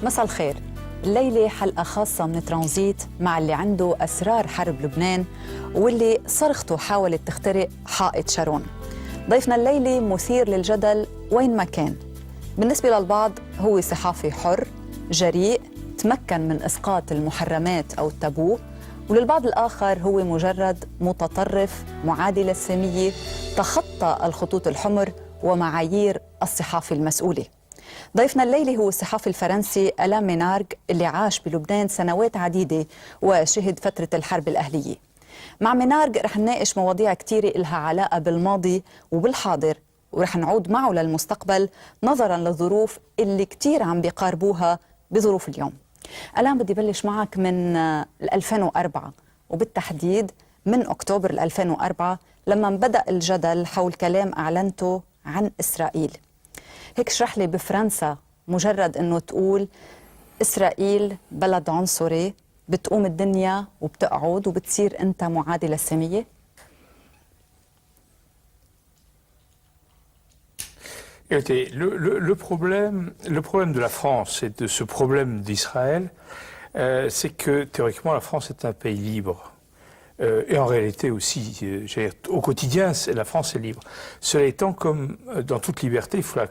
مساء الخير. الليلة حلقة خاصة من ترانزيت مع اللي عنده أسرار حرب لبنان واللي صرخته حاولت تخترق حائط شارون. ضيفنا الليلة مثير للجدل وين ما كان. بالنسبة للبعض هو صحافي حر جريء تمكن من إسقاط المحرمات أو التابو، وللبعض الآخر هو مجرد متطرف معادي للسامية تخطى الخطوط الحمر ومعايير الصحافة المسؤولة. ضيفنا الليلة هو الصحافي الفرنسي ألان مينارغ اللي عاش بلبنان سنوات عديدة وشهد فترة الحرب الأهلية. مع مينارغ رح نناقش مواضيع كتيرة إلها علاقة بالماضي وبالحاضر، ورح نعود معه للمستقبل نظراً للظروف اللي كتير عم بيقاربوها بظروف اليوم. الآن بدي بلش معك من 2004 وبالتحديد من أكتوبر 2004 لما بدأ الجدل حول كلام أعلنته عن إسرائيل. هيك اشرح لي بفرنسا مجرد أنه تقول إسرائيل بلد عنصري بتقوم الدنيا وبتقعد وبتصير أنت معادي للسامية؟ Écoutez, le problème de la France et de ce problème d'Israël, c'est que théoriquement la France est un pays libre. Et en réalité aussi, au quotidien, la France est libre. Cela étant, comme dans toute liberté, il faut la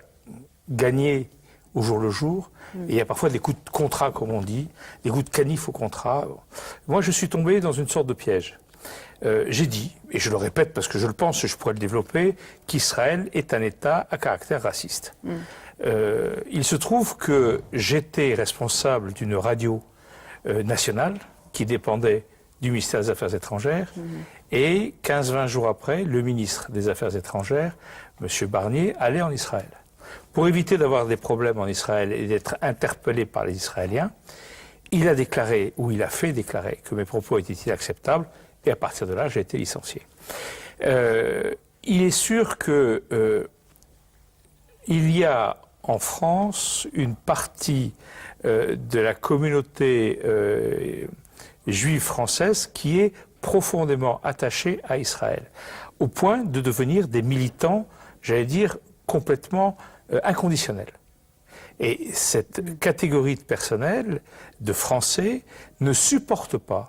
gagner au jour le jour. Et il y a parfois des coups de contrat, comme on dit, des coups de canif au contrat. Moi, je suis tombé dans une sorte de piège. J'ai dit, et je le répète parce que je le pense et je pourrais le développer, qu'Israël est un État à caractère raciste. Il se trouve que j'étais responsable d'une radio nationale qui dépendait du ministère des Affaires étrangères et 15-20 jours après, le ministre des Affaires étrangères, M. Barnier, allait en Israël. Pour éviter d'avoir des problèmes en Israël et d'être interpellé par les Israéliens, il a déclaré, ou il a fait déclarer, que mes propos étaient inacceptables. Et à partir de là, j'ai été licencié. Il est sûr que il y a en France une partie de la communauté juive française qui est profondément attachée à Israël, au point de devenir des militants, j'allais dire, complètement inconditionnels. Et cette catégorie de personnel, de Français, ne supporte pas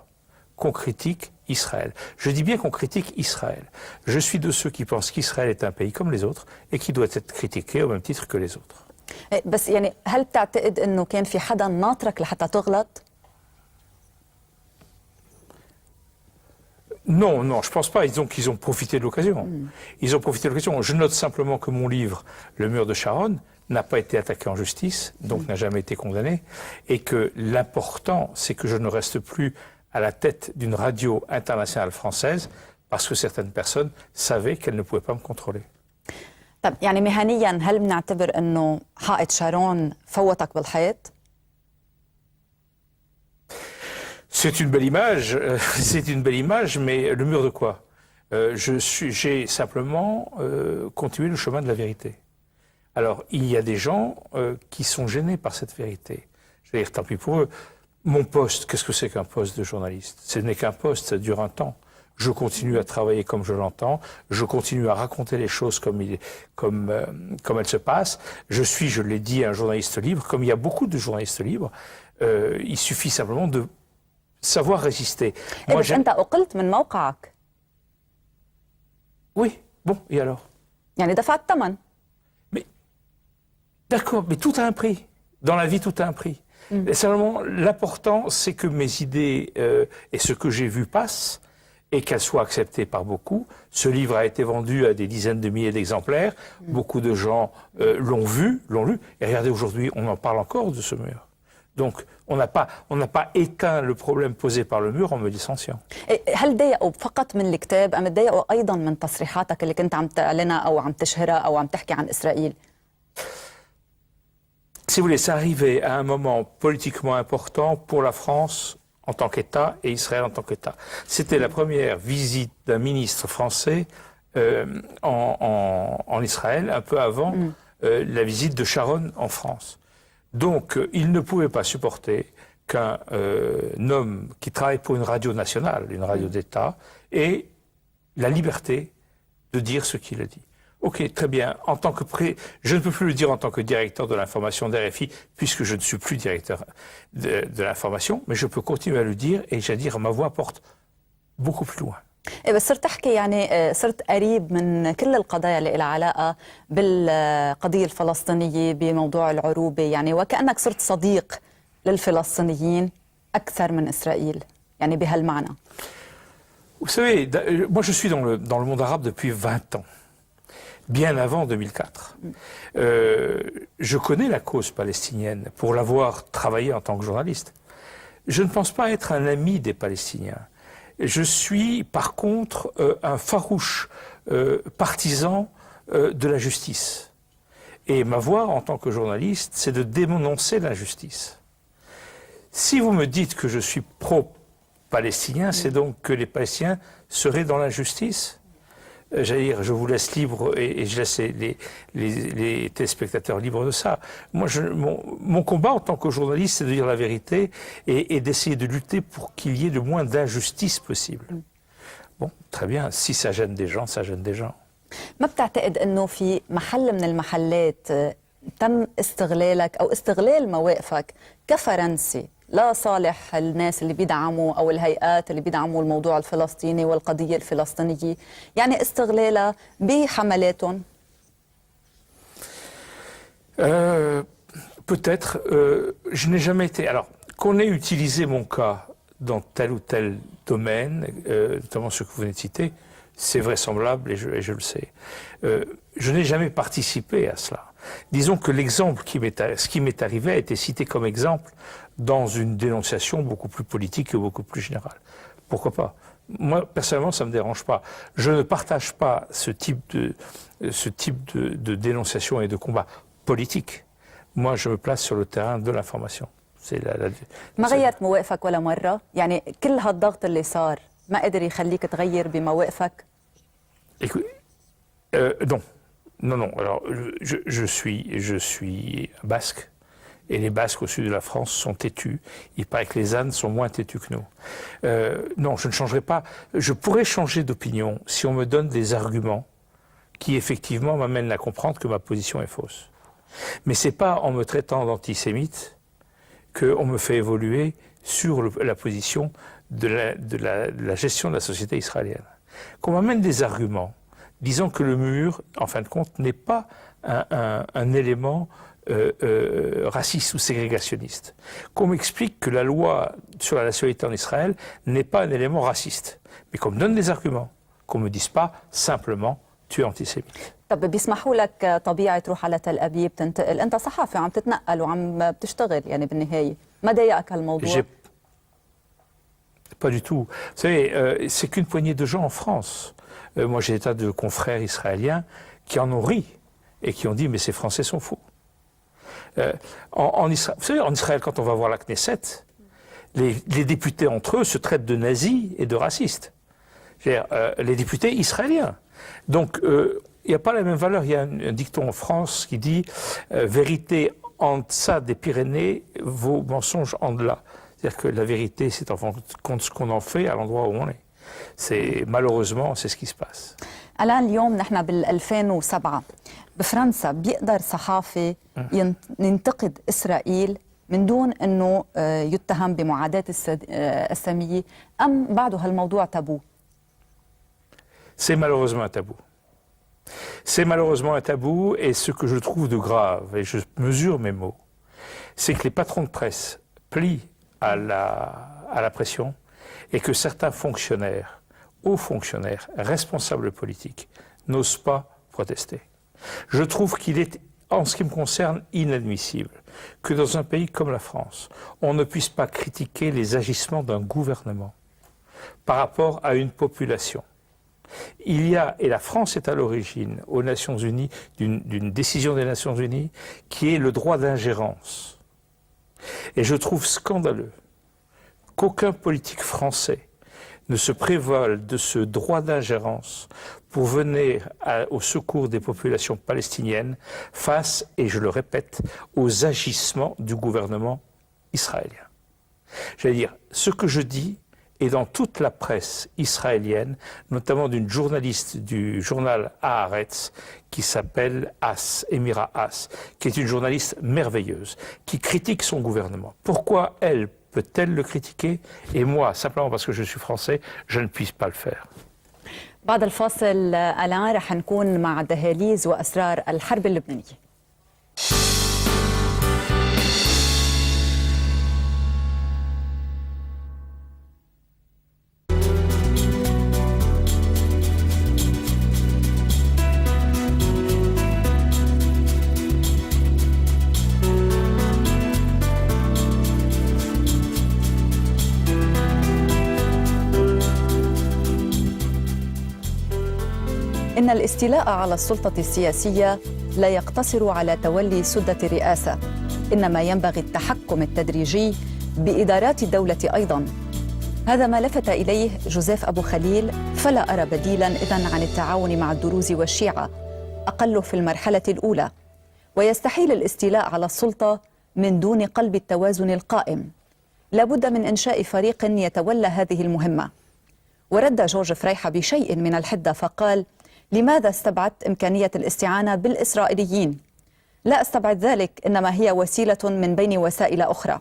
qu'on critique Israël. Je dis bien qu'on critique Israël. Je suis de ceux qui pensent qu'Israël est un pays comme les autres et qui doit être critiqué au même titre que les autres. بس يعني هل بتعتقد انه كان في حدا ناطرك لحتى تغلط؟ Non, non, je pense pas. Ils ont profité de l'occasion. Ils ont profité de l'occasion. Je note simplement que mon livre, Le mur de Sharon, n'a pas été attaqué en justice, donc n'a jamais été condamné, et que l'important, c'est que je ne reste plus à la tête d'une radio internationale française parce que certaines personnes savaient qu'elles ne pouvaient pas me contrôler. طب يعني مهنيا هل بنعتبر انه حائط شارون فوتك بالحيط؟ C'est une belle image, mais le mur de quoi? J'ai simplement continué le chemin de la vérité. Alors, il y a des gens qui sont gênés par cette vérité. Je veux dire, tant pis pour eux. Mon poste, qu'est-ce que c'est qu'un poste de journaliste? Ce n'est qu'un poste, ça dure un temps. Je continue à travailler comme je l'entends, je continue à raconter les choses comme elles se passent. Je suis, je l'ai dit, un journaliste libre, comme il y a beaucoup de journalistes libres. Il suffit simplement de savoir résister. Moi, أنت أقلت من موقعك. Oui, bon, et alors? يعني دفعت ثمن. Mais, d'accord, mais tout a un prix. Dans la vie, tout a un prix. Et simplement, l'important, c'est que mes idées et ce que j'ai vu passent et qu'elles soient acceptées par beaucoup. Ce livre a été vendu à des dizaines de milliers d'exemplaires. Beaucoup de gens l'ont vu, l'ont lu. Et regardez, aujourd'hui, on en parle encore de ce mur. Donc, on n'a pas éteint le problème posé par le mur en me licenciant. هل ضايقوا فقط من الكتاب أم ضايقوا أيضا من تصريحاتك اللي كنت عم تعلنها أو عم تشهرها أو عم تحكي عن إسرائيل؟ Si vous voulez, c'est arrivé à un moment politiquement important pour la France en tant qu'État et Israël en tant qu'État. C'était la première visite d'un ministre français en Israël, un peu avant la visite de Sharon en France. Donc, il ne pouvait pas supporter qu'un homme qui travaille pour une radio nationale, une radio d'État, ait la liberté de dire ce qu'il a dit. Ok, très bien. Je ne peux plus le dire en tant que directeur de l'information d'RFI, puisque je ne suis plus directeur de l'information, mais je peux continuer à le dire, et j'allais dire, ma voix porte beaucoup plus loin. إيه بس صرت تحكي يعني صرت قريب من كل القضايا اللي لها علاقة بالقضية الفلسطينية بموضوع العروبة يعني وكأنك صرت صديق للفلسطينيين أكثر من إسرائيل يعني بهالمعنى. Vous savez, moi je suis dans le monde arabe depuis 20 ans, bien avant 2004. Je connais la cause palestinienne pour l'avoir travaillé en tant que journaliste. Je ne pense pas être un ami des Palestiniens. Je suis par contre un farouche partisan de la justice. Et ma voix en tant que journaliste, c'est de dénoncer l'injustice. Si vous me dites que je suis pro-palestinien, c'est donc que les Palestiniens seraient dans l'injustice ? J'allais dire, je vous laisse libre et je laisse les téléspectateurs libres de ça. Moi, mon combat en tant que journaliste, c'est de dire la vérité et d'essayer de lutter pour qu'il y ait le moins d'injustice possible. Bon, très bien, si ça gêne des gens, ça gêne des gens. ما بتعتقد انه في محل من المحلات تم استغلالك او استغلال مواقفك كفرنسي لا صالح الناس اللي بيدعموا او الهيئات اللي بيدعموا الموضوع الفلسطيني والقضيه الفلسطينيه يعني استغلالها بحملاتهم؟ Peut-être, je n'ai jamais été. Alors, qu'on ait utilisé mon cas dans tel ou tel domaine, notamment ce que vous venez de citer, c'est vraisemblable et je le sais. Je n'ai jamais participé à cela. Disons que l'exemple ce qui m'est arrivé a été cité comme exemple dans une dénonciation beaucoup plus politique et beaucoup plus générale. Pourquoi pas ? Moi, personnellement, ça ne me dérange pas. Je ne partage pas ce type de dénonciation et de combat politique. Moi, je me place sur le terrain de l'information. ما غيرت مواقفك ولا مرة؟ يعني كل هالضغط اللي صار ما قدر يخليك تغير بمواقفك؟ Non. Non. Alors, je suis basque. Et les Basques au sud de la France sont têtus. Il paraît que les ânes sont moins têtus que nous. Non, je ne changerai pas. Je pourrais changer d'opinion si on me donne des arguments qui effectivement m'amènent à comprendre que ma position est fausse. Mais c'est pas en me traitant d'antisémite qu'on me fait évoluer sur la position de la gestion de la société israélienne. Qu'on m'amène des arguments disant que le mur, en fin de compte, n'est pas un élément raciste ou ségrégationniste. Qu'on m'explique que la loi sur la nationalité en Israël n'est pas un élément raciste. Mais qu'on me donne des arguments. Qu'on ne me dise pas simplement tu es antisémite. طب بيسمحوا لك طبيعي تروح على تل أبيب تنتقل أنت صحافي عم تتنقل وعم بتشتغل يعني بالنهاية ما ضايقك هالموضوع؟ Pas du tout. Vous savez, c'est qu'une poignée de gens en France. Moi, j'ai des tas de confrères israéliens qui en ont ri et qui ont dit mais ces Français sont fous. Vous savez, en Israël, quand on va voir la Knesset, les députés entre eux se traitent de nazis et de racistes. Les députés israéliens. Donc, il n'y a pas la même valeur. Il y a un dicton en France qui dit vérité en deçà des Pyrénées vaut mensonge en delà. C'est-à-dire que la vérité, c'est en fonction de ce qu'on en fait à l'endroit où on est. Malheureusement, c'est ce qui se passe. الآن اليوم نحن بال2007 بفرنسا بيقدر صحافي ينتقد إسرائيل من دون أنه يتهم بمعاداة السامية أم بعده هالموضوع تابو؟ C'est malheureusement un tabou. C'est malheureusement un tabou et ce que je trouve de grave, et je mesure mes mots, c'est que les patrons de presse plient à la pression et que certains fonctionnaires, hauts fonctionnaires, responsables politiques, n'osent pas protester. Je trouve qu'il est, en ce qui me concerne, inadmissible que dans un pays comme la France, on ne puisse pas critiquer les agissements d'un gouvernement par rapport à une population. Il y a, et la France est à l'origine aux Nations Unies, d'une décision des Nations Unies, qui est le droit d'ingérence. Et je trouve scandaleux qu'aucun politique français ne se prévale de ce droit d'ingérence pour venir au secours des populations palestiniennes face, et je le répète, aux agissements du gouvernement israélien. J'allais dire, ce que je dis et dans toute la presse israélienne, notamment d'une journaliste du journal Haaretz qui s'appelle As, Emira As, qui est une journaliste merveilleuse, qui critique son gouvernement. Pourquoi elle peut-elle le critiquer et moi, simplement parce que je suis français, je ne puisse pas le faire. بعد الفاصل الآن رح نكون مع دهاليز وأسرار الحرب اللبنانية. إن الاستيلاء على السلطة السياسية لا يقتصر على تولي سدة الرئاسة، إنما ينبغي التحكم التدريجي بإدارات الدولة أيضاً. هذا ما لفت إليه جوزيف أبو خليل، فلا أرى بديلاً إذن عن التعاون مع الدروز والشيعة، أقل في المرحلة الأولى، ويستحيل الاستيلاء على السلطة من دون قلب التوازن القائم. لا بد من إنشاء فريق يتولى هذه المهمة. ورد جورج فريحة بشيء من الحدة فقال: لماذا استبعدت إمكانية الاستعانة بالإسرائيليين؟ لا أستبعد ذلك، إنما هي وسيلة من بين وسائل أخرى.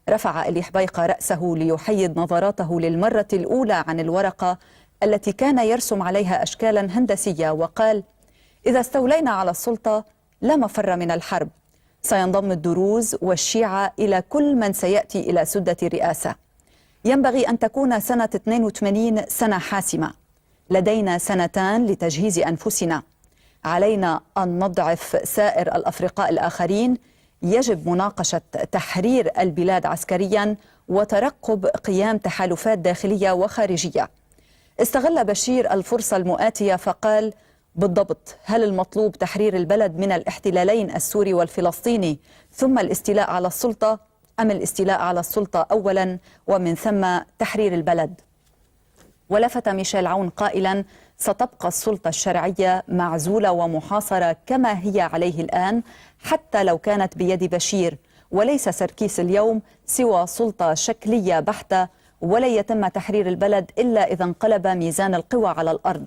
رفع إلي حبيقة رأسه ليحيد نظراته للمرة الأولى عن الورقة التي كان يرسم عليها أشكالا هندسية وقال: إذا استولينا على السلطة لا مفر من الحرب، سينضم الدروز والشيعة إلى كل من سيأتي إلى سدة الرئاسة. ينبغي أن تكون سنة 82 سنة حاسمة. لدينا سنتان لتجهيز أنفسنا. علينا أن نضعف سائر الأفرقاء الآخرين. يجب مناقشة تحرير البلاد عسكريا وترقب قيام تحالفات داخلية وخارجية. استغل بشير الفرصة المؤاتية فقال: بالضبط، هل المطلوب تحرير البلد من الاحتلالين السوري والفلسطيني ثم الاستيلاء على السلطة، أم الاستيلاء على السلطة أولا ومن ثم تحرير البلد؟ ولفت ميشيل عون قائلا: ستبقى السلطة الشرعية معزولة ومحاصرة كما هي عليه الآن، حتى لو كانت بيد بشير، وليس سركيس اليوم سوى سلطة شكلية بحتة، ولا يتم تحرير البلد إلا إذا انقلب ميزان القوى على الأرض.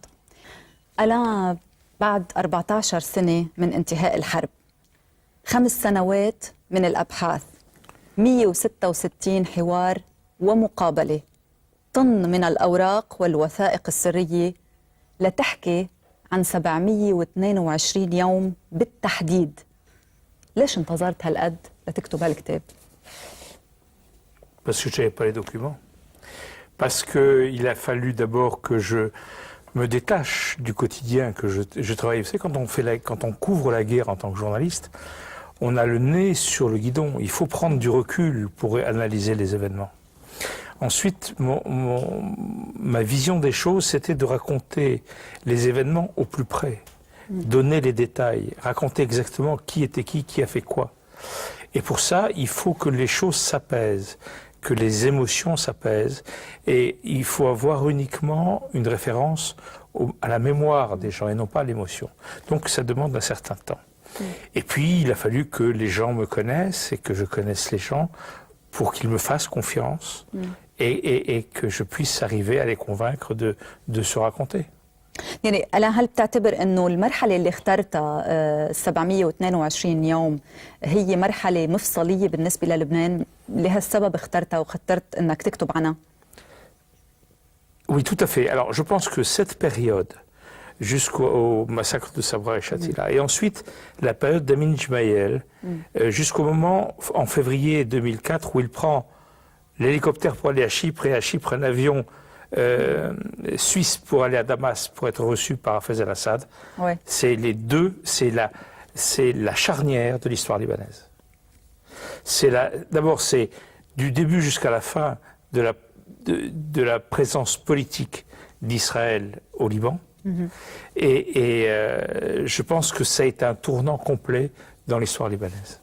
الآن بعد 14 سنة من انتهاء الحرب، 5 سنوات من الأبحاث، 166 حوار ومقابلة، طن من الأوراق والوثائق السرية لتحكي عن 722 يوم بالتحديد. ليش انتظرت هالقد لتكتب هالكتاب؟ Parce que je n'avais pas les documents. Parce qu'il a fallu d'abord que je me détache du quotidien que je travaille. Vous savez, quand on couvre la guerre en tant que journaliste, on a le nez sur le guidon. Il faut prendre du recul pour analyser les événements. Ensuite, ma vision des choses, c'était de raconter les événements au plus près, donner les détails, raconter exactement qui était qui a fait quoi. Et pour ça, il faut que les choses s'apaisent, que les émotions s'apaisent, et il faut avoir uniquement une référence à la mémoire des gens et non pas à l'émotion. Donc ça demande un certain temps. Et puis, il a fallu que les gens me connaissent et que je connaisse les gens pour qu'ils me fassent confiance et que je puisse arriver à les convaincre de se raconter. يعني الآن هل بتعتبر أنه المرحلة اللي اخترتها 722 يوم هي مرحلة مفصلية بالنسبة للبنان؟ لهالسبب اخترتها واخترت أنك تكتب عنها؟ Oui, tout à fait. Alors, je pense que cette période, jusqu'au massacre de Sabra et Shatila, et ensuite la période d'Amin Gemayel, jusqu'au moment, en février 2004, où il prend l'hélicoptère pour aller à Chypre, et à Chypre un avion suisse pour aller à Damas pour être reçu par Hafez el-Assad. Ouais. C'est les deux, c'est la charnière de l'histoire libanaise. D'abord, c'est du début jusqu'à la fin de la présence politique d'Israël au Liban. Et je pense que ça a été un tournant complet dans l'histoire libanaise.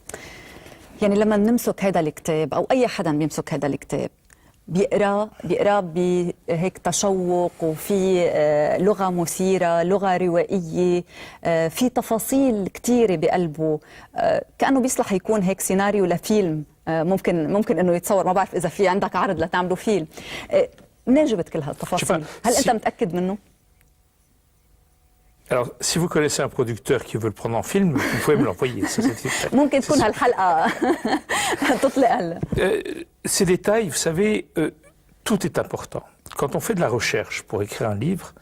يعني لما نمسك هذا الكتاب أو أي حدا بيمسك هذا الكتاب بيقرأ بهيك تشوق، وفي لغة مثيرة، لغة روائية، في تفاصيل كتيرة بقلبه، كأنه بيصلح يكون هيك سيناريو لفيلم. ممكن إنه يتصور، ما بعرف إذا في عندك عرض لتعملوا فيلم. منين جبت كل هالتفاصيل؟ هل أنت متأكد منه؟ Alors, si vous connaissez un producteur qui veut le prendre en film, vous pouvez me l'envoyer. ممكن تكون هالحلقة تطلق هلا. Ces détails, vous savez, tout est important. Quand on fait de la recherche pour écrire un livre,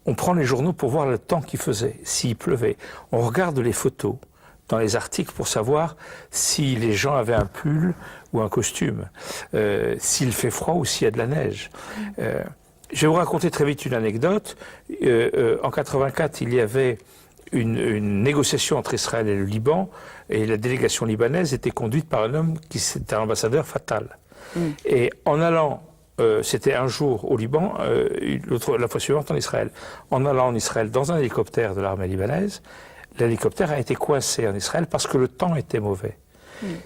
on prend les journaux pour voir le temps qu'il faisait, s'il pleuvait. On regarde les photos dans les articles pour savoir si les gens avaient un pull ou un costume, s'il fait froid ou s'il y a de la neige. Je vais vous raconter très vite une anecdote. En 84, il y avait une négociation entre Israël et le Liban, et la délégation libanaise était conduite par un homme qui était un ambassadeur fatal. Et en allant, c'était un jour au Liban, la fois suivante en Israël. En allant en Israël dans un hélicoptère de l'armée libanaise, l'hélicoptère a été coincé en Israël parce que le temps était mauvais.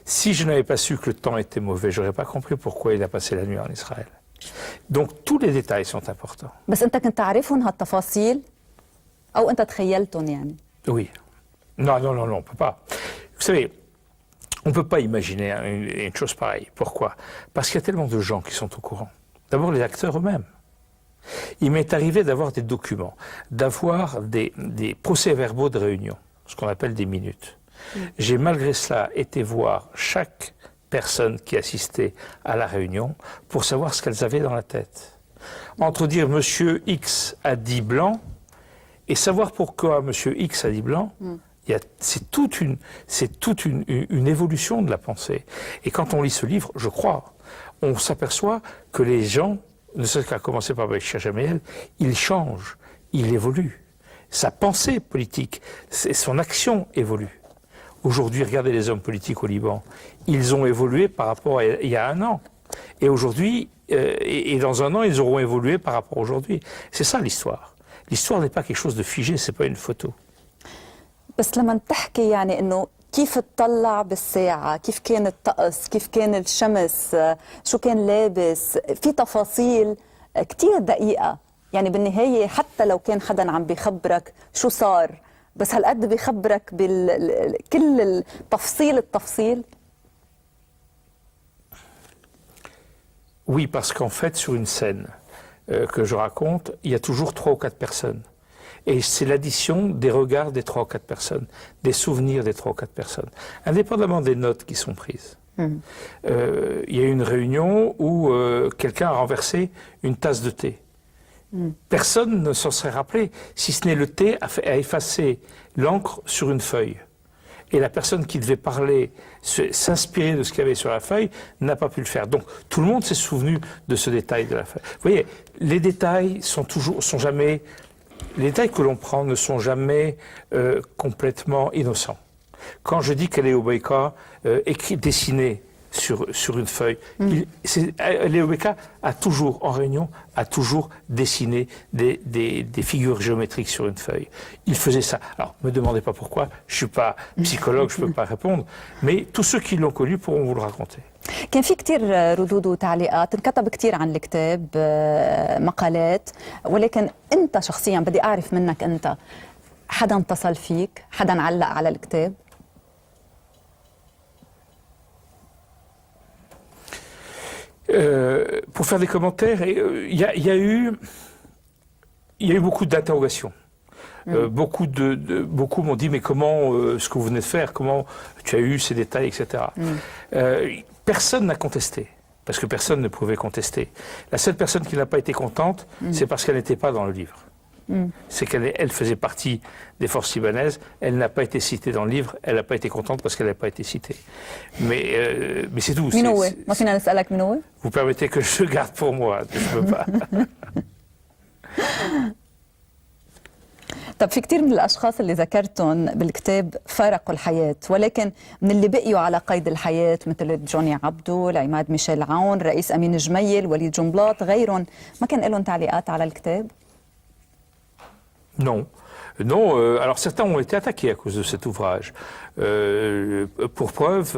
Si je n'avais pas su que le temps était mauvais, je n'aurais pas compris pourquoi il a passé la nuit en Israël. Donc tous les détails sont importants. بس أنت كنت تعرفهم هالتفاصيل أو أنت تخيلتهم يعني؟ Oui. Non, on ne peut pas. Vous savez, on ne peut pas imaginer une chose pareille. Pourquoi? Parce qu'il y a tellement de gens qui sont au courant. D'abord les acteurs eux-mêmes. Il m'est arrivé d'avoir des documents, d'avoir des procès-verbaux de réunion, ce qu'on appelle des minutes. J'ai malgré cela été voir chaque personne qui assistait à la réunion pour savoir ce qu'elles avaient dans la tête. Entre dire Monsieur X a dit blanc et savoir pourquoi Monsieur X a dit blanc, c'est toute une évolution de la pensée. Et quand on lit ce livre, je crois, on s'aperçoit que les gens, ne serait-ce qu'à commencer par Bachir Jamel, il change, il évolue. Sa pensée politique, son action évolue. Aujourd'hui, regardez les hommes politiques au Liban. Ils ont évolué par rapport à il y a un an. Et aujourd'hui, et dans un an, ils auront évolué par rapport à aujourd'hui. C'est ça l'histoire. L'histoire n'est pas quelque chose de figé, c'est pas une photo. بس لما تحكي يعني إنه كيف تطلع بالساعة، كيف كان الطقس، كيف كان الشمس، شو كان لابس، في تفاصيل كتير دقيقة. يعني بالنهاية حتى لو كان حدا عم بيخبرك شو صار، بس هالقد بيخبرك كل التفصيل. Oui, parce qu'en fait, sur une scène que je raconte, il y a toujours 3 ou 4 personnes. Et c'est l'addition des regards des 3 ou 4 personnes, des souvenirs des 3 ou 4 personnes, indépendamment des notes qui sont prises. Il y a eu une réunion où quelqu'un a renversé une tasse de thé. Personne ne s'en serait rappelé, si ce n'est le thé a effacé l'encre sur une feuille. Et la personne qui devait parler, s'inspirer de ce qu'il y avait sur la feuille, n'a pas pu le faire. Donc tout le monde s'est souvenu de ce détail de la feuille. Vous voyez, les détails les détails que l'on prend ne sont jamais complètement innocents. Quand je dis qu'Eléo Beïka dessinée sur une feuille, Eléo Beïka a toujours, en réunion, dessiné des figures géométriques sur une feuille. Il faisait ça. Alors, ne me demandez pas pourquoi, je ne suis pas psychologue, je ne peux pas répondre, mais tous ceux qui l'ont connu pourront vous le raconter. كان في كتير ردود وتعليقات، انكتب كتير عن الكتاب مقالات، ولكن أنت شخصيا بدي أعرف منك أنت، حدا اتصل فيك، حدا علق على الكتاب؟ Pour faire des commentaires, il y a eu beaucoup d'interrogations. Beaucoup m'ont dit mais comment ce que vous venez de faire, comment tu as eu ces détails, etc. Personne n'a contesté, parce que personne ne pouvait contester. La seule personne qui n'a pas été contente, c'est parce qu'elle n'était pas dans le livre. C'est qu'elle faisait partie des forces libanaises, elle n'a pas été citée dans le livre, elle n'a pas été contente parce qu'elle n'a pas été citée. Mais c'est tout. Vous permettez que je garde pour moi, je ne peux pas. طب في كتير من الأشخاص اللي ذكرتهم بالكتاب فارقوا الحياة، ولكن من اللي بقيوا على قيد الحياة مثل جوني عبدو، العماد ميشيل عون، رئيس أمين جميل، وليد جنبلاط، غيرهم، ما كان لهم تعليقات على الكتاب؟ Non. Alors certains ont été attaqués à cause de cet ouvrage. Pour preuve,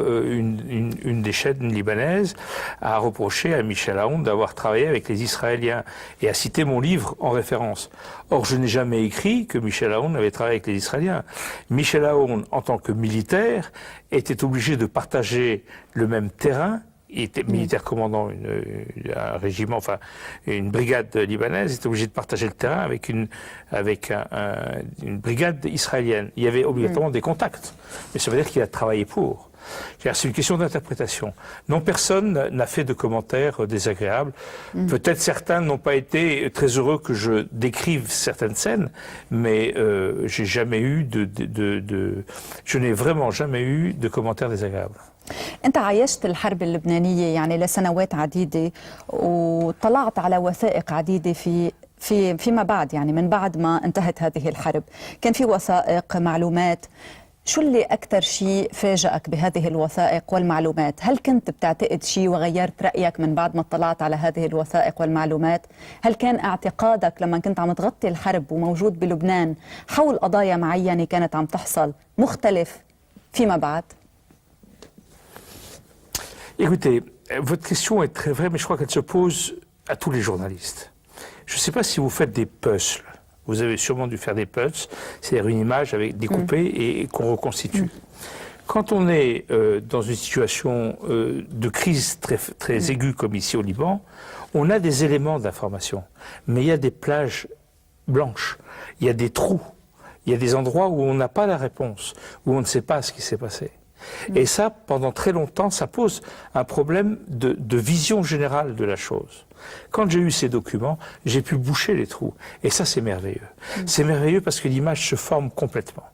une des chaînes libanaises a reproché à Michel Aoun d'avoir travaillé avec les Israéliens et a cité mon livre en référence. Or, je n'ai jamais écrit que Michel Aoun avait travaillé avec les Israéliens. Michel Aoun, en tant que militaire, était obligé de partager le même terrain il était militaire commandant un régiment, enfin une brigade libanaise, il était obligé de partager le terrain avec une brigade israélienne. Il y avait obligatoirement des contacts, mais ça veut dire qu'il a travaillé pour. C'est une question d'interprétation. Non, personne n'a fait de commentaires désagréables. Peut-être certains n'ont pas été très heureux que je décrive certaines scènes, mais j'ai jamais eu je n'ai vraiment jamais eu de commentaires désagréables. أنت عايشت الحرب اللبنانية يعني لسنوات عديدة وطلعت على وثائق عديدة فيما بعد يعني من بعد ما انتهت هذه الحرب كان في وثائق معلومات شو اللي أكثر شيء فاجأك بهذه الوثائق والمعلومات؟ هل كنت بتعتقد شيء وغيرت رأيك من بعد ما اطلعت على هذه الوثائق والمعلومات؟ هل كان اعتقادك لما كنت عم تغطي الحرب وموجود بلبنان حول قضايا معينة كانت عم تحصل مختلف فيما بعد؟ Écoutez, votre question est très vraie, mais je crois qu'elle se pose à tous les journalistes. Je ne sais pas si vous faites des puzzles. Vous avez sûrement dû faire des puzzles, c'est-à-dire une image avec découpée et qu'on reconstitue. Quand on est dans une situation de crise très aiguë comme ici au Liban, on a des éléments d'information, mais il y a des plages blanches, il y a des trous, il y a des endroits où on n'a pas la réponse, où on ne sait pas ce qui s'est passé. Et ça, pendant très longtemps, ça pose un problème de vision générale de la chose. Quand j'ai eu ces documents, j'ai pu boucher les trous. Et ça, c'est merveilleux. C'est merveilleux parce que l'image se forme complètement.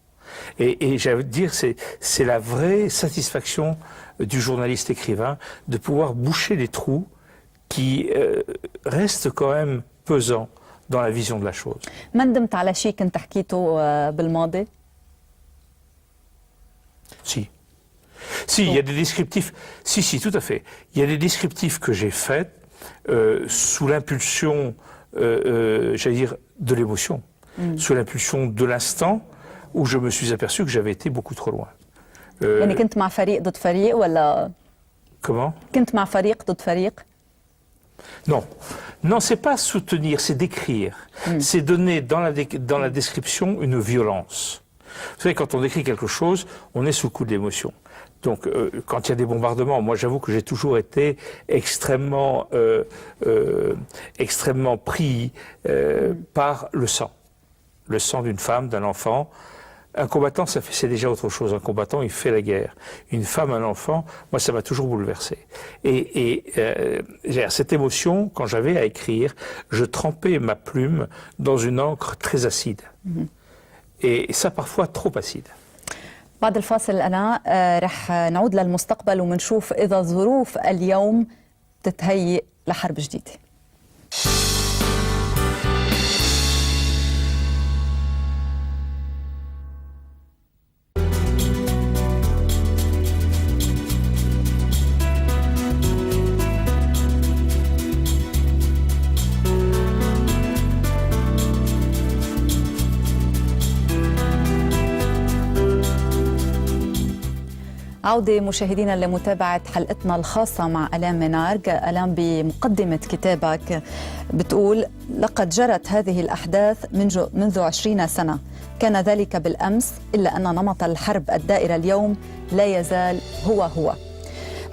Et j'allais dire, c'est la vraie satisfaction du journaliste écrivain de pouvoir boucher les trous qui restent quand même pesants dans la vision de la chose. ما ندمت على شيء كنت حكيته بالماضي؟ Si. Si, il y a des descriptifs. Si, tout à fait. Il y a des descriptifs que j'ai faits sous l'impulsion, j'allais dire, de l'émotion, sous l'impulsion de l'instant où je me suis aperçu que j'avais été beaucoup trop loin. يعني كنت مع فريق ضد فريق ولا؟ Comment? كنت مع فريق ضد فريق؟ Non, c'est pas soutenir, c'est décrire. C'est donner dans la description une violence. Vous savez, quand on décrit quelque chose, on est sous le coup de l'émotion. Donc, quand il y a des bombardements, moi j'avoue que j'ai toujours été extrêmement pris par le sang d'une femme, d'un enfant. Un combattant, c'est déjà autre chose. Un combattant, il fait la guerre. Une femme, un enfant, moi ça m'a toujours bouleversé. Et cette émotion, quand j'avais à écrire, je trempais ma plume dans une encre très acide. Et ça parfois trop acide. بعد الفاصل أنا رح نعود للمستقبل ومنشوف إذا ظروف اليوم تتهيئ لحرب جديدة. عودة مشاهدينا لمتابعة حلقتنا الخاصة مع ألام منارج. ألام، بمقدمة كتابك بتقول: لقد جرت هذه الأحداث منذ 20 سنة، كان ذلك بالأمس، إلا أن نمط الحرب الدائرة اليوم لا يزال هو.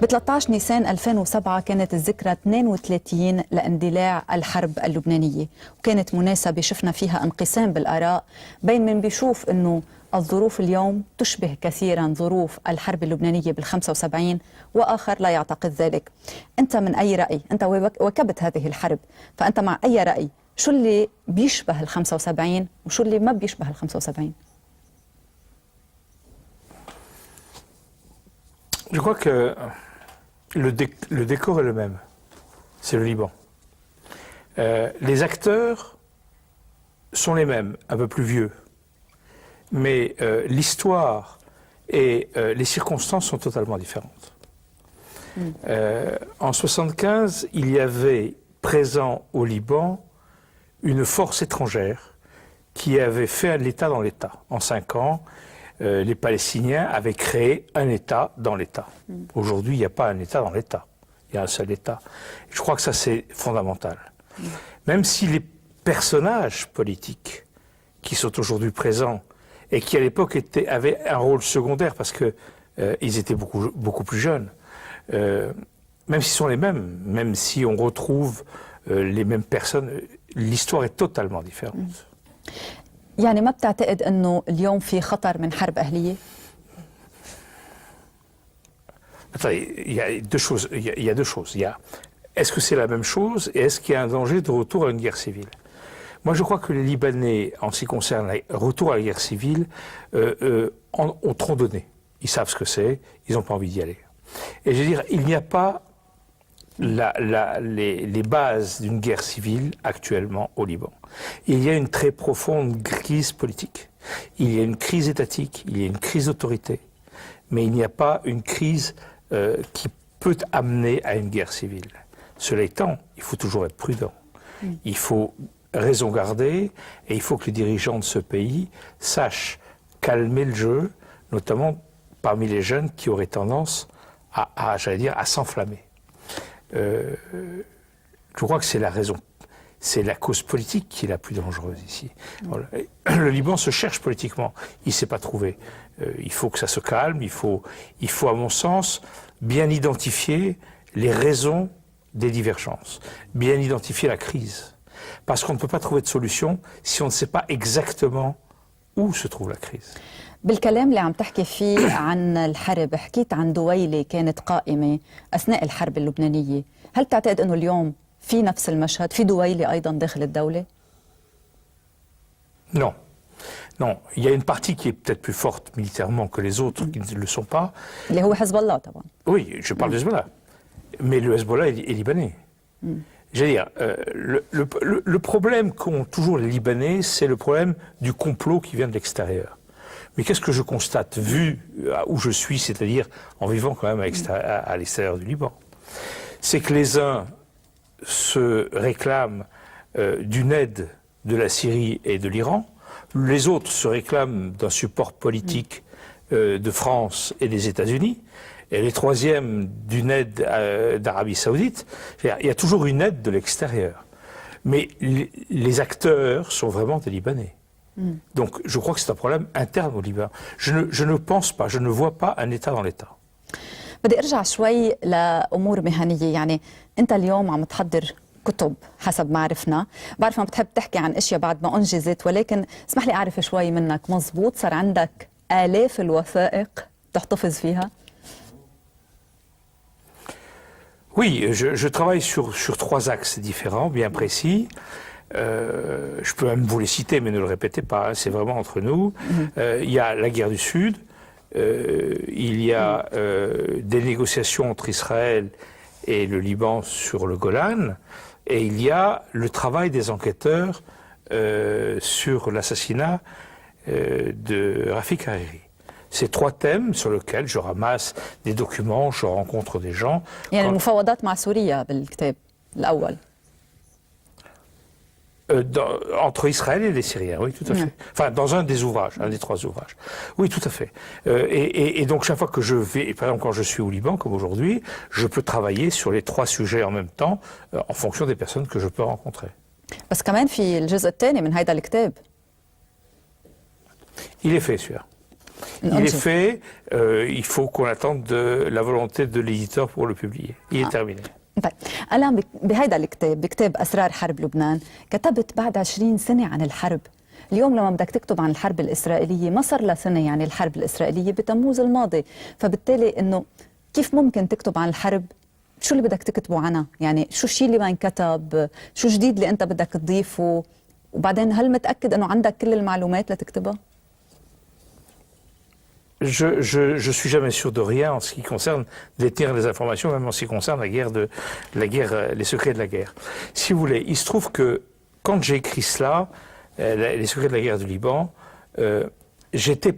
ب 13 نيسان 2007 كانت الذكرى 32 لاندلاع الحرب اللبنانية، وكانت مناسبة شفنا فيها انقسام بالآراء بين من بيشوف أنه الظروف اليوم تشبه كثيرا ظروف الحرب اللبنانية بال75 وآخر لا يعتقد ذلك. أنت من أي رأي؟ أنت واكبت هذه الحرب، فأنت مع أي رأي؟ شو اللي بيشبه ال75 وشو اللي ما بيشبه ال75؟ Je crois que le décor est le même. C'est le Liban. Les acteurs sont les mêmes, un peu plus vieux. Mais l'histoire et les circonstances sont totalement différentes. En 1975, il y avait présent au Liban une force étrangère qui avait fait l'État dans l'État. En 5 ans, les Palestiniens avaient créé un État dans l'État. Aujourd'hui, il n'y a pas un État dans l'État. Il y a un seul État. Je crois que ça, c'est fondamental. Même si les personnages politiques qui sont aujourd'hui présents et qui, à l'époque, avaient un rôle secondaire parce qu'ils étaient beaucoup plus jeunes, même s'ils sont les mêmes, même si on retrouve les mêmes personnes, l'histoire est totalement différente. يعني ما بتعتقد أنه اليوم في خطر من حرب أهلية؟ Attendez, il y a deux choses. Il y a deux choses. Est-ce que c'est la même chose et est-ce qu'il y a un danger de retour à une guerre civile? Moi, je crois que les Libanais, en ce qui concerne le retour à la guerre civile, ont trop donné. Ils savent ce que c'est, ils n'ont pas envie d'y aller. Et je veux dire, il n'y a pas les bases d'une guerre civile actuellement au Liban. Il y a une très profonde crise politique. Il y a une crise étatique, il y a une crise d'autorité. Mais il n'y a pas une crise qui peut amener à une guerre civile. Cela étant, il faut toujours être prudent. Il faut raison garder et il faut que les dirigeants de ce pays sachent calmer le jeu, notamment parmi les jeunes qui auraient tendance j'allais dire, à s'enflammer. Je crois que c'est la raison, c'est la cause politique qui est la plus dangereuse ici. Voilà. Le Liban se cherche politiquement, il ne s'est pas trouvé. Il faut que ça se calme, il faut, à mon sens, bien identifier les raisons des divergences, bien identifier la crise. Parce qu'on ne peut pas trouver de solution si on ne sait pas exactement où se trouve la crise. بالكلام اللي عم تحكي فيه عن الحرب حكيت عن دويلة كانت قائمة أثناء الحرب اللبنانية. هل تعتقد أنه اليوم في نفس المشهد في دويلة أيضا داخل الدولة؟ Non. Non, il y a une partie qui est peut-être plus forte militairement que les autres qui ne le sont pas. اللي هو حزب الله طبعا. Oui, je parle du Hezbollah. Mais le Hezbollah est libanais. J'allais dire, le problème qu'ont toujours les Libanais, c'est le problème du complot qui vient de l'extérieur. Mais qu'est-ce que je constate, vu où je suis, c'est-à-dire en vivant quand même à l'extérieur du Liban? C'est que les uns se réclament d'une aide de la Syrie et de l'Iran, les autres se réclament d'un support politique de France et des États-Unis, et les troisièmes d'une aide d'Arabie Saoudite. Il y a toujours une aide de l'extérieur. Mais les acteurs sont vraiment des Libanais. Donc je crois que c'est un problème interne au Liban. Je ne pense pas, je ne vois pas un État dans l'État. بدي ارجع شوي لامور مهنيه، يعني انت اليوم عم تحضر كتب حسب ما عرفنا، بعرف ما بتحب تحكي عن اشياء بعد ما انجزت، ولكن اسمح لي اعرف شوي منك، مزبوط صار عندك آلاف الوثائق تحتفظ فيها؟ Oui, je travaille sur trois axes différents, bien précis. Je peux même vous les citer, mais ne le répétez pas, hein, c'est vraiment entre nous. Il y a la guerre du Sud, il y a des négociations entre Israël et le Liban sur le Golan, et il y a le travail des enquêteurs sur l'assassinat de Rafik Hariri. Ces trois thèmes sur lesquels je ramasse des documents, je rencontre des gens. يعني المفاوضات مع سوريا بالكتاب الأول. Entre Israël et les Syriens, oui, tout à fait. Enfin, dans un des ouvrages, un des trois ouvrages. Oui, tout à fait. Et donc, chaque fois que je vais, par exemple, quand je suis au Liban, comme aujourd'hui, je peux travailler sur les trois sujets en même temps, en fonction des personnes que je peux rencontrer. بس كمان في الجزء الثاني من هيدا الكتاب. Il est fait, celui-là. Il est fait, il faut qu'on attende de la volonté de l'éditeur pour le publier. Il est terminé. طيب الآن بهيدا الكتاب، بكتاب أسرار حرب لبنان، كتبت بعد 20 سنة عن الحرب. اليوم لما بدك تكتب عن الحرب الإسرائيلية ما صار لها سنة، يعني الحرب الإسرائيلية بتموز الماضي، فبالتالي إنه كيف ممكن تكتب عن الحرب؟ شو اللي بدك تكتبه عنها؟ يعني شو الشيء اللي ما انكتب؟ شو جديد اللي أنت بدك تضيفه؟ وبعدين هل متأكد إنه عندك كل المعلومات لتكتبها؟ Je suis jamais sûr de rien en ce qui concerne détenir des informations, même en ce qui concerne les secrets de la guerre. Si vous voulez, il se trouve que quand j'ai écrit cela, les secrets de la guerre du Liban, j'étais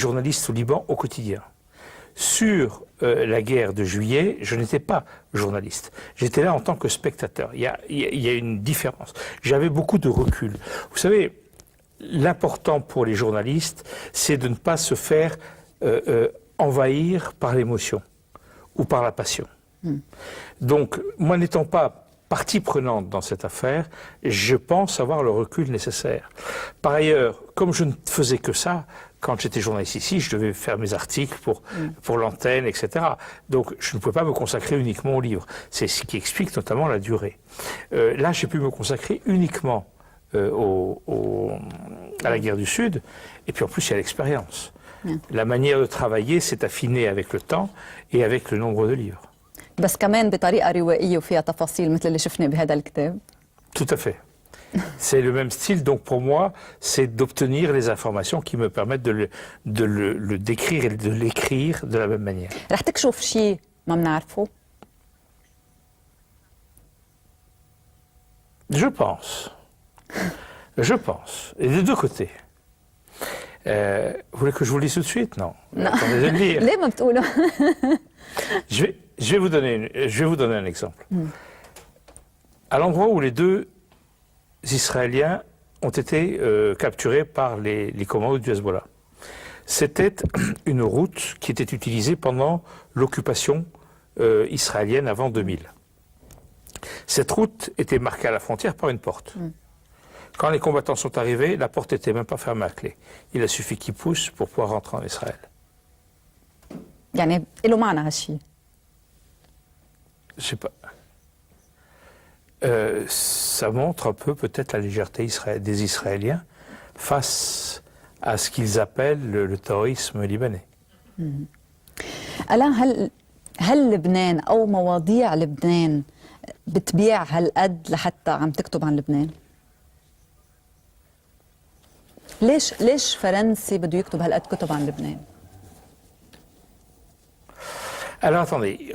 journaliste au Liban au quotidien. Sur la guerre de juillet, je n'étais pas journaliste. J'étais là en tant que spectateur. Il y a une différence. J'avais beaucoup de recul. Vous savez, l'important pour les journalistes, c'est de ne pas se faire envahir par l'émotion ou par la passion. Donc, moi n'étant pas partie prenante dans cette affaire, je pense avoir le recul nécessaire. Par ailleurs, comme je ne faisais que ça, quand j'étais journaliste ici, je devais faire mes articles pour l'antenne, etc. Donc je ne pouvais pas me consacrer uniquement au livre. C'est ce qui explique notamment la durée. Là, j'ai pu me consacrer uniquement à la guerre du Sud, et puis en plus, il y a l'expérience. La manière de travailler s'est affinée avec le temps et avec le nombre de livres. بس كمان بطريقة روائية وفيها تفاصيل مثل اللي شفنا بهذا الكتاب. Tout à fait. C'est le même style, donc pour moi, c'est d'obtenir les informations qui me permettent de le décrire et de l'écrire de la même manière. رح تكشف شيء ما بنعرفه؟ Je pense. Je pense. Et des deux côtés. Vous voulez que je vous le dise tout de suite? Non. Attendez de le lire. ليه ما بتقولوا؟ Je vais vous donner un exemple. À l'endroit où les deux Israéliens ont été capturés par les commandos du Hezbollah, c'était une route qui était utilisée pendant l'occupation israélienne avant 2000. Cette route était marquée à la frontière par une porte. Quand les combattants sont arrivés, la porte n'était même pas fermée à clé. Il a suffi qu'ils poussent pour pouvoir rentrer en Israël. يعني له معنى هالشيء. Je sais pas. Ça montre un peu peut-être la légèreté des Israéliens face à ce qu'ils appellent le terrorisme libanais. الآن هل لبنان أو مواضيع لبنان بتبيع هالقد لحتى عم تكتب عن لبنان؟ ليش فرنسي بده يكتب هالقد كتب عن لبنان؟ Alors attendez,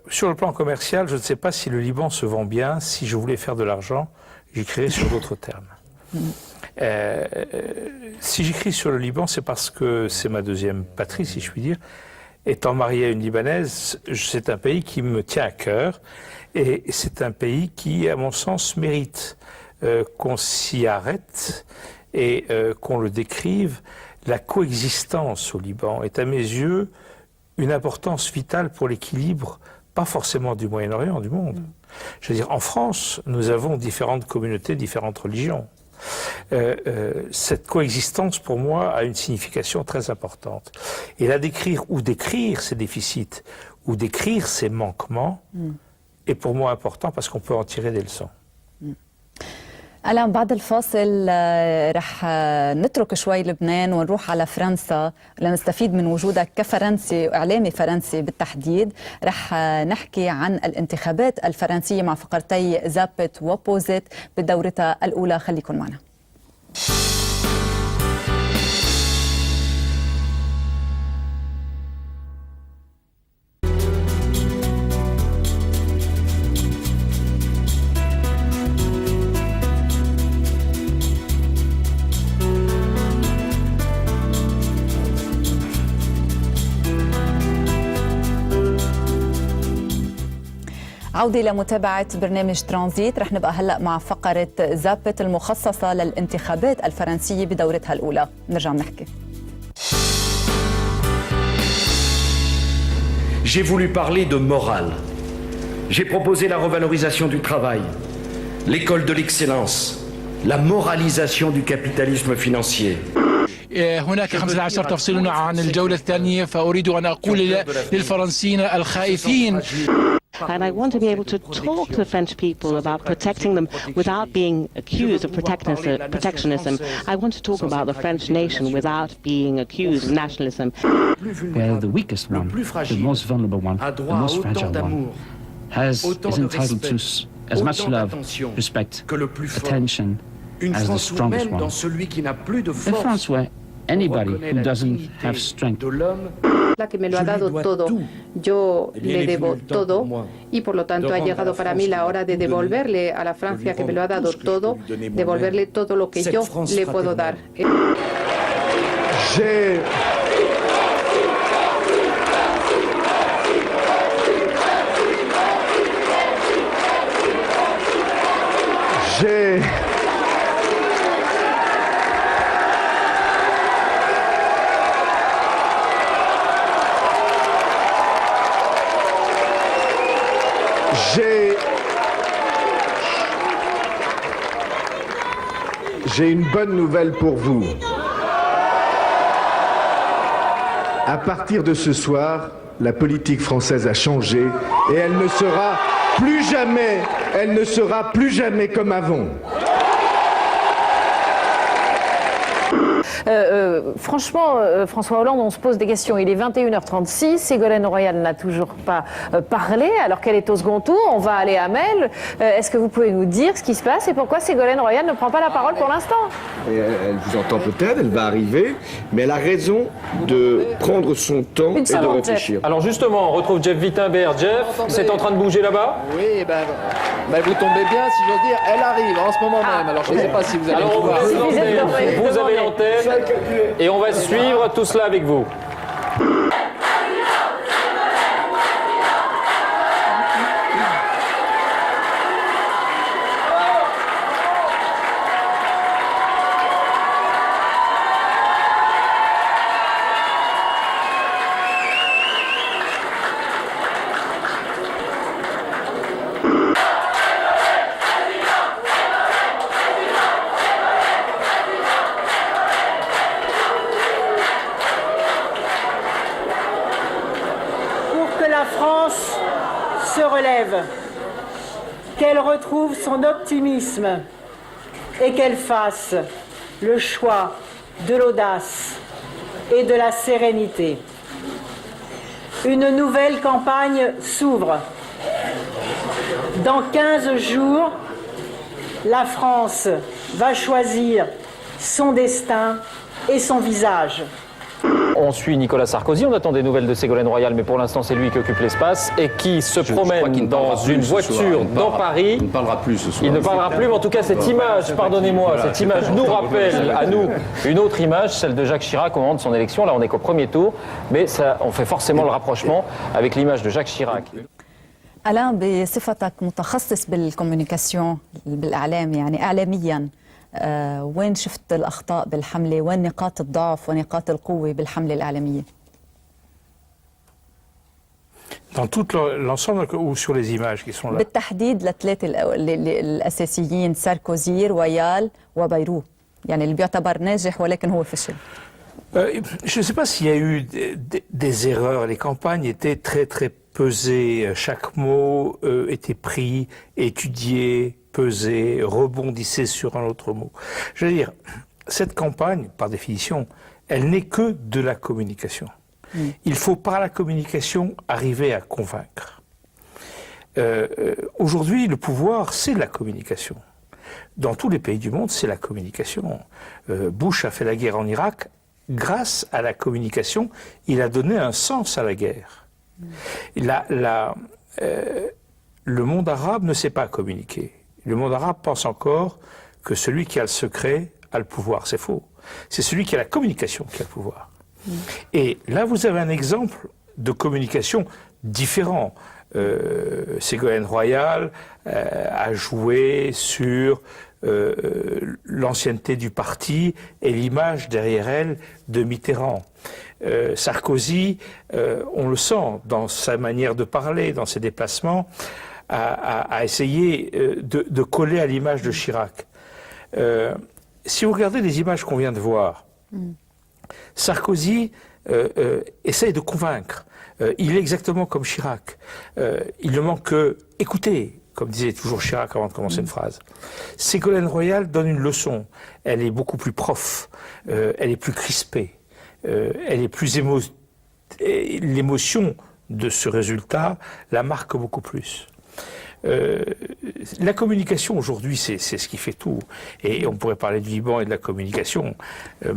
sur le plan commercial, je ne sais pas si le Liban se vend bien. Si je voulais faire de l'argent, j'écrirais sur d'autres termes. Si j'écris sur le Liban, c'est parce que c'est ma deuxième patrie, si je puis dire. Étant marié à une Libanaise, c'est un pays qui me tient à cœur et c'est un pays qui, à mon sens, mérite qu'on s'y arrête et qu'on le décrive. La coexistence au Liban est à mes yeux une importance vitale pour l'équilibre, pas forcément du Moyen-Orient, du monde. Je veux dire, en France, nous avons différentes communautés, différentes religions. Cette coexistence, pour moi, a une signification très importante. Et la décrire ou décrire ses déficits ou décrire ses manquements est pour moi important parce qu'on peut en tirer des leçons. الآن بعد الفاصل رح نترك شوي لبنان ونروح على فرنسا لنستفيد من وجودك كفرنسي وإعلامي فرنسي بالتحديد. رح نحكي عن الانتخابات الفرنسية مع فقرتي زابت وبوزيت بدورتها الأولى. خليكن معنا. عودة لمتابعة برنامج ترانزيت. رح نبقى هلأ مع فقرة زابت المخصصة للانتخابات الفرنسية بدورتها الأولى. نرجع نحكي. J'ai voulu parler de morale. J'ai proposé la revalorisation du travail, l'école de l'excellence, la moralisation du capitalisme financier. هناك 15 تفصيل عن الجولة الثانية، فأريد أن أقول للفرنسيين الخائفين. And I want to be able to talk to the French people about protecting them without being accused of protectionism. I want to talk about the French nation without being accused of nationalism. Where the weakest one, the most vulnerable one, the most fragile one, is entitled to as much love, respect, attention as the strongest one. If France were anybody who doesn't have strength, la que me lo ha dado todo, yo le debo todo y por lo tanto ha llegado para mí la hora de devolverle a la Francia que me lo ha dado todo, devolverle todo lo que yo le puedo dar. J'ai une bonne nouvelle pour vous. À partir de ce soir, la politique française a changé et elle ne sera plus jamais comme avant. Franchement, François Hollande, on se pose des questions. Il est 21h36, Ségolène Royal n'a toujours pas parlé, alors qu'elle est au second tour. On va aller à Mel. Est-ce que vous pouvez nous dire ce qui se passe et pourquoi Ségolène Royal ne prend pas la parole pour l'instant? Elle vous entend peut-être, elle va arriver, mais elle a raison de prendre son temps et de réfléchir. Alors justement, on retrouve Jeff Wittenberg. Jeff, c'est en train de bouger là-bas? Oui, vous tombez bien, si j'ose dire. Elle arrive en ce moment même. Alors je ne sais pas si vous allez Alors, pouvoir... vous avez l'antenne et on va suivre tout cela avec vous. Qu'elle retrouve son optimisme et qu'elle fasse le choix de l'audace et de la sérénité. Une nouvelle campagne s'ouvre. Dans 15 jours, la France va choisir son destin et son visage. On suit Nicolas Sarkozy, on attend des nouvelles de Ségolène Royal, mais pour l'instant c'est lui qui occupe l'espace et qui se promène dans une voiture dans Paris. Il ne parlera plus ce soir. Il ne parlera plus, mais en tout cas cette image, pardonnez-moi, cette image nous rappelle à nous une autre image, celle de Jacques Chirac au moment de son élection. Là on n'est qu'au premier tour, mais ça, on fait forcément le rapprochement avec l'image de Jacques Chirac. ألان بصفتك متخصص بالكوميونيكاسيون بالإعلام يعني إعلامياً وين شفت الأخطاء بالحملة وين نقاط الضعف ونقاط القوة بالحملة الإعلامية؟ Dans tout l'ensemble ou sur les images qui sont là? بالتحديد للثلاثة الأساسيين ساركوزي رويال وبيرو يعني اللي بيعتبر ناجح ولكن هو فشل. Je ne sais pas s'il y a eu des erreurs. Les campagnes étaient très très pesées. Chaque mot était pris, étudié, pesé, rebondissait sur un autre mot. Je veux dire, cette campagne, par définition, elle n'est que de la communication. Il faut par la communication arriver à convaincre. Aujourd'hui, le pouvoir, c'est la communication. Dans tous les pays du monde, c'est la communication. Bush a fait la guerre en Irak. Grâce à la communication, il a donné un sens à la guerre. Le monde arabe ne sait pas communiquer. Le monde arabe pense encore que celui qui a le secret a le pouvoir. C'est faux. C'est celui qui a la communication qui a le pouvoir. Et là, vous avez un exemple de communication différent. Ségolène Royal a joué sur l'ancienneté du parti et l'image derrière elle de Mitterrand. Sarkozy, on le sent dans sa manière de parler, dans ses déplacements, a essayé de coller à l'image de Chirac. Si vous regardez les images qu'on vient de voir, Sarkozy essaye de convaincre. Il est exactement comme Chirac. Il ne manque que écouter, comme disait toujours Chirac avant de commencer une phrase. Ségolène Royal donne une leçon. Elle est beaucoup plus prof, elle est plus crispée, elle est plus l'émotion de ce résultat la marque beaucoup plus. La communication aujourd'hui, c'est ce qui fait tout. Et on pourrait parler du Liban et de la communication.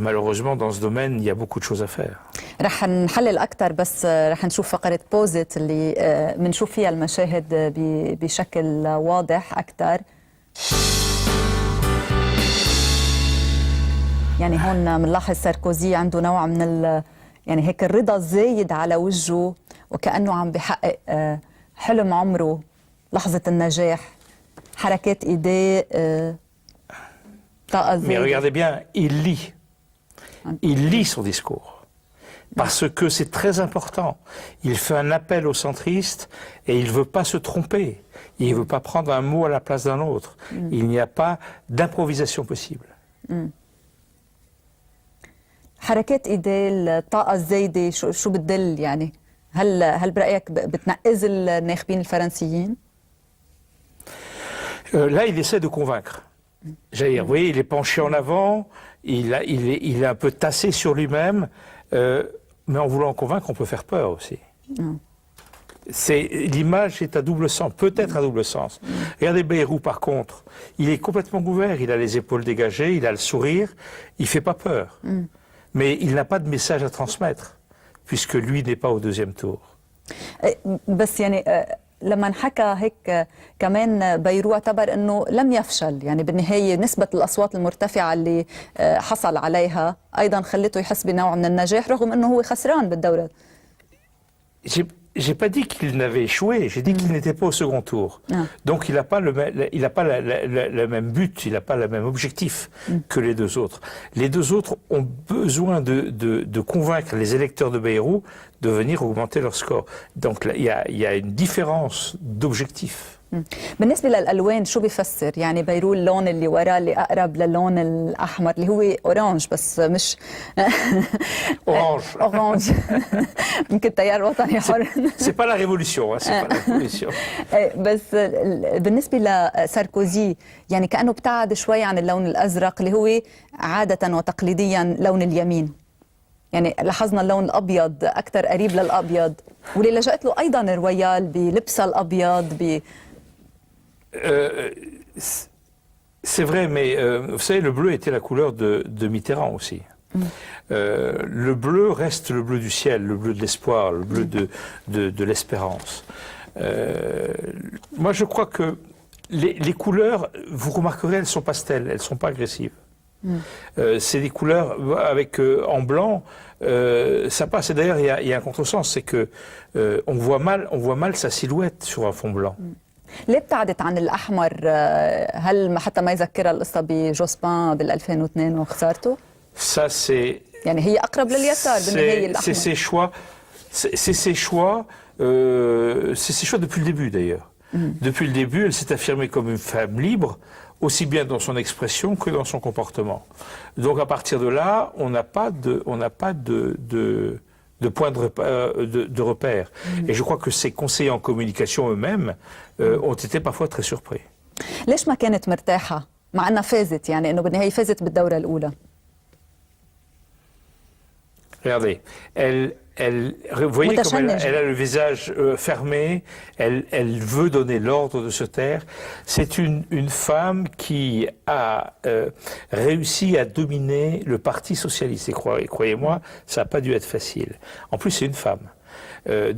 Malheureusement, dans ce domaine, il y a beaucoup de choses à faire. رح نحلل أكثر بس رح نشوف فقرة بوزت اللي بنشوف فيها المشاهد بشكل واضح أكثر. يعني هون بنلاحظ ساركوزي عنده نوع من يعني هيك الرضا الزايد على وجهه وكأنه عم بحقق حلم عمره. لحظة النجاح حركات ايديه طاقة Mais regardez bien, il lit son discours parce que c'est très important. Il fait un appel aux centristes et il ne veut pas se tromper. Il ne veut pas prendre un mot à la place d'un autre. Il n'y a pas d'improvisation possible. حركات ايديل، الطاقه الزايده، شو بتدل يعني؟ هل برايك بتنقذ الناخبين الفرنسيين؟ Là, il essaie de convaincre. J'allais dire, oui, il est penché en avant, il est un peu tassé sur lui-même, mais en voulant convaincre, on peut faire peur aussi. L'image est à double sens, peut-être à double sens. Regardez Bayrou, par contre, il est complètement ouvert, il a les épaules dégagées, il a le sourire, il fait pas peur. Mais il n'a pas de message à transmettre, puisque lui n'est pas au deuxième tour. بس يعني لما انحكى هيك كمان بيرو اعتبر انه لم يفشل، يعني بالنهايه نسبه الاصوات المرتفعه اللي حصل عليها ايضا خلته يحس بنوع من النجاح رغم انه هو خسران بالدوره. J'ai pas dit qu'il n'avait échoué, j'ai dit qu'il n'était pas au second tour. Donc il n'a pas le même but, il n'a pas le même objectif que les deux autres. Les deux autres ont besoin de convaincre les électeurs de Bayrou de venir augmenter leur score. Donc là, il y a une différence d'objectif. بالنسبة للألوان شو بيفسر؟ يعني بيرو اللون اللي وراه اللي أقرب للون الأحمر اللي هو أورانج بس مش أورانج يمكن تيار وطني حر. C'est pas la révolution, hein, c'est pas la révolution. بس بالنسبة لساركوزي يعني كأنه ابتعد شوي عن اللون الأزرق اللي هو عادة وتقليديا لون اليمين. يعني لاحظنا اللون الأبيض أكثر قريب للأبيض، واللي لجأت له أيضا رويال بلبسها الأبيض C'est vrai, mais vous savez, le bleu était la couleur de Mitterrand aussi. Le bleu reste le bleu du ciel, le bleu de l'espoir, le bleu de l'espérance. Moi, je crois que les couleurs, vous remarquerez, elles sont pastelles, elles ne sont pas agressives. C'est des couleurs avec en blanc, ça passe. Et d'ailleurs, il y a un contresens, c'est que on voit mal sa silhouette sur un fond blanc. ليه ابتعدت عن الأحمر؟ هل حتى ما يذكرها القصة بجوسبان بال 2002 وخسارته؟ Ça c'est. يعني هي أقرب لليسار بالنهاية الأحمر. C'est ses choix. C'est ses choix. C'est ses choix depuis le début d'ailleurs. Depuis le début, elle s'est affirmée comme une femme libre, aussi bien dans son expression que dans son comportement. Donc à partir de là, on n'a pas de point de repère. Et je crois que ses conseillers en communication eux-mêmes ont été parfois très surpris. ليش ما كانت مرتاحة مع أنها فازت، يعني أنه بالنهاية فازت بالدورة الأولى؟ Regardez, vous voyez comme elle a le visage fermé, elle veut donner l'ordre de se taire. C'est une femme qui a réussi à dominer le Parti socialiste. Et croyez-moi, ça n'a pas dû être facile. En plus, c'est une femme.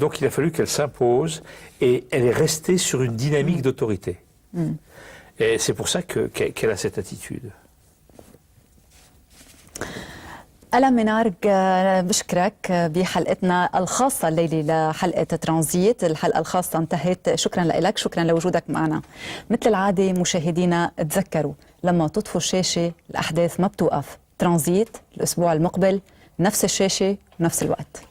Donc il a fallu qu'elle s'impose et elle est restée sur une dynamique d'autorité. Et c'est pour ça qu'elle a cette attitude. ألا منارج بشكرك بحلقتنا الخاصة الليلة لحلقة ترانزيت. الحلقة الخاصة انتهت، شكرا لك، شكرا لوجودك معنا. مثل العادة مشاهدينا تذكروا لما تطفوا الشاشة الأحداث ما بتوقف. ترانزيت الأسبوع المقبل نفس الشاشة نفس الوقت.